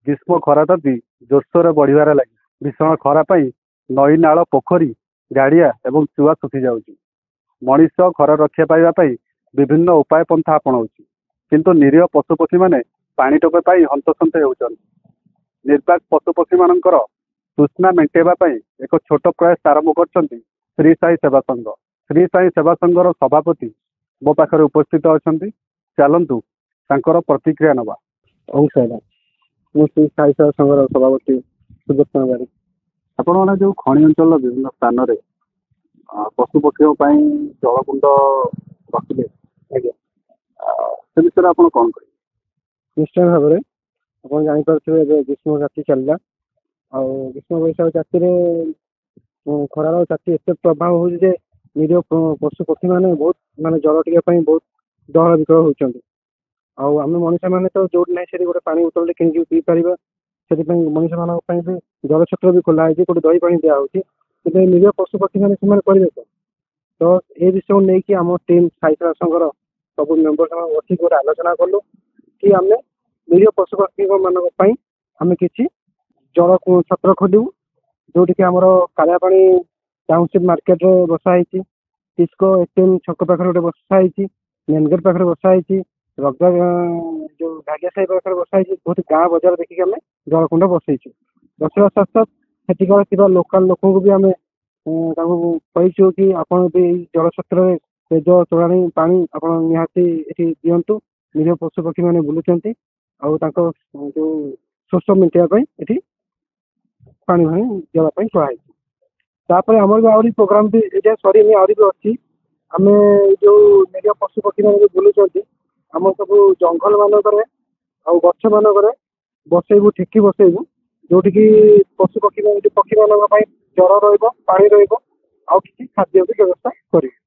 ଗ୍ରୀଷ୍ମ ଖରା ତାତି ଜୋରସୋରରେ ବଢ଼ିବାରେ ଲାଗିଛି। ଭୀଷଣ ଖରା ପାଇଁ ନଈ ନାଳ ପୋଖରୀ ଗାଡ଼ିଆ ଏବଂ ଚୁଆ ଶୁଖି ଯାଉଛି। ମଣିଷ ଘର ରକ୍ଷା ପାଇବା ପାଇଁ ବିଭିନ୍ନ ଉପାୟ ପନ୍ଥା ଆପଣାଉଛି, କିନ୍ତୁ ନିରୀହ ପଶୁପକ୍ଷୀମାନେ ପାଣି ଟୋପେ ପାଇ ହନ୍ତସନ୍ତ ହେଉଛନ୍ତି। ନିର୍ବାକ ପଶୁପକ୍ଷୀମାନଙ୍କର ତୃଷ୍ଣା ମେଣ୍ଟାଇବା ପାଇଁ ଏକ ଛୋଟ ପ୍ରୟାସ ଆରମ୍ଭ କରିଛନ୍ତି ଶ୍ରୀ ସାଇ ସେବା ସଂଘ। ଶ୍ରୀ ସାଇ ସେବା ସଂଘର ସଭାପତି ମୋ ପାଖରେ ଉପସ୍ଥିତ ଅଛନ୍ତି। ଚାଲନ୍ତୁ ତାଙ୍କର ପ୍ରତିକ୍ରିୟା ନେବା। ନମସ୍କାର, ମୁଁ ଶ୍ରୀ ସାଇ ସେବା ସଂଘର ସଭାପତି ସୁଦର୍ଶନ ବାରିକ। ଆପଣମାନେ ଯେଉଁ ଖଣି ଅଞ୍ଚଳର ବିଭିନ୍ନ ସ୍ଥାନରେ ପଶୁପକ୍ଷୀଙ୍କ ପାଇଁ ଜଳକୁଣ୍ଡ ରଖିଲେ, ଆଜ୍ଞା, ସେ ବିଷୟରେ ଆପଣ କ'ଣ କହିବେ? ନିଶ୍ଚୟ ଭାବରେ ଆପଣ ଜାଣିପାରୁଥିବେ ଏବେ ଗ୍ରୀଷ୍ମ ଜାତି ଚାଲିଲା। ଆଉ ଗ୍ରୀଷ୍ମ ବୈଶାଖ ଜାତିରେ ଖରାର ଜାତି ଏତେ ପ୍ରଭାବ ହେଉଛି ଯେ ନିରୀହ ପଶୁପକ୍ଷୀମାନେ ବହୁତ ଜଳ ଟିକିଆ ପାଇଁ ବହୁତ ଦହଳ ବିକଳ ହେଉଛନ୍ତି। ଆଉ ଆମେ ମଣିଷମାନେ ତ ଯୋଉଠି ନାହିଁ ସେଠି ଗୋଟେ ପାଣି ବୋତଲଟେ କିଣିକି ପିଇପାରିବା। ସେଥିପାଇଁ ମଣିଷମାନଙ୍କ ପାଇଁ ବି ଜଳଛତ୍ର ବି ଖୋଲା ହେଇଛି, ଗୋଟେ ଦହି ପାଣି ଦିଆହେଉଛି। କିନ୍ତୁ ଏ ନିରୀହ ପଶୁପକ୍ଷୀମାନେ ସେମାନେ କରିବେ ତ ଏ ବିଷୟକୁ ନେଇକି ଆମ ଟିମ୍ ସାଇ ସେବା ସଂଘର ସବୁ ମେମ୍ବର ବସିକି ଗୋଟେ ଆଲୋଚନା କଲୁ କି ଆମେ ନିରୀହ ପଶୁପକ୍ଷୀମାନଙ୍କ ପାଇଁ ଆମେ କିଛି ଜଳ ଛତ୍ର ଖୋଲିବୁ, ଯୋଉଠିକି ଆମର କାଳିଆପାଣି ଟାଉନସିପ୍ ମାର୍କେଟରେ ବସା ହେଇଛି, ଟିସ୍କୋ ଏଟିଏମ୍ ଛକ ପାଖରେ ଗୋଟେ ବସା ହେଇଛି, ମେନ୍ ଗେଟ୍ ପାଖରେ ବସା ହେଇଛି, ରଗା ଯୋଉ ଭାଗିଆ ସାହି ପାଖରେ ବସା ହେଇଛି। ବହୁତ ଗାଁ ବଜାର ଦେଖିକି ଆମେ ଜଳକୁଣ୍ଡ ବସେଇଛୁ। ବସେଇବା ସତ ସତ ସେଠିକାର ଥିବା ଲୋକାଲ ଲୋକଙ୍କୁ ବି ଆମେ ତାଙ୍କୁ କହିଛୁ କି ଆପଣ ବି ଏଇ ଜଳଛତ୍ରରେ ପେଜ ତୋରାଣି ପାଣି ଆପଣ ନିହାତି ଏଠି ଦିଅନ୍ତୁ। ନିରୀହ ପଶୁପକ୍ଷୀମାନେ ବୁଲୁଛନ୍ତି ଆଉ ତାଙ୍କ ଯୋଉ ଶୋଷ ମେଣ୍ଟାଇବା ପାଇଁ ଏଠି ପାଣି ଫାଣି ଦେବା ପାଇଁ କୁହାହେଇଛି। ତାପରେ ଆମର ବି ଆହୁରି ପ୍ରୋଗ୍ରାମ ବି ଏଇଟା ସରିନି, ଆହୁରି ବି ଅଛି। ଆମେ ଯୋଉ ନିରୀହ ପଶୁପକ୍ଷୀମାନେ ଯୋଉ ବୁଲୁଛନ୍ତି ଆମ ସବୁ ଜଙ୍ଗଲ ମାନଙ୍କରେ ଆଉ ଗଛ ମାନଙ୍କରେ ବସେଇବୁ, ଠିକି ବସେଇବୁ, ଯୋଉଠିକି ପକ୍ଷୀମାନଙ୍କ ପାଇଁ ଜଳ ରହିବ, ପାଣି ରହିବ, ଆଉ କିଛି ଖାଦ୍ୟ ବି ବ୍ୟବସ୍ଥା କରିବୁ।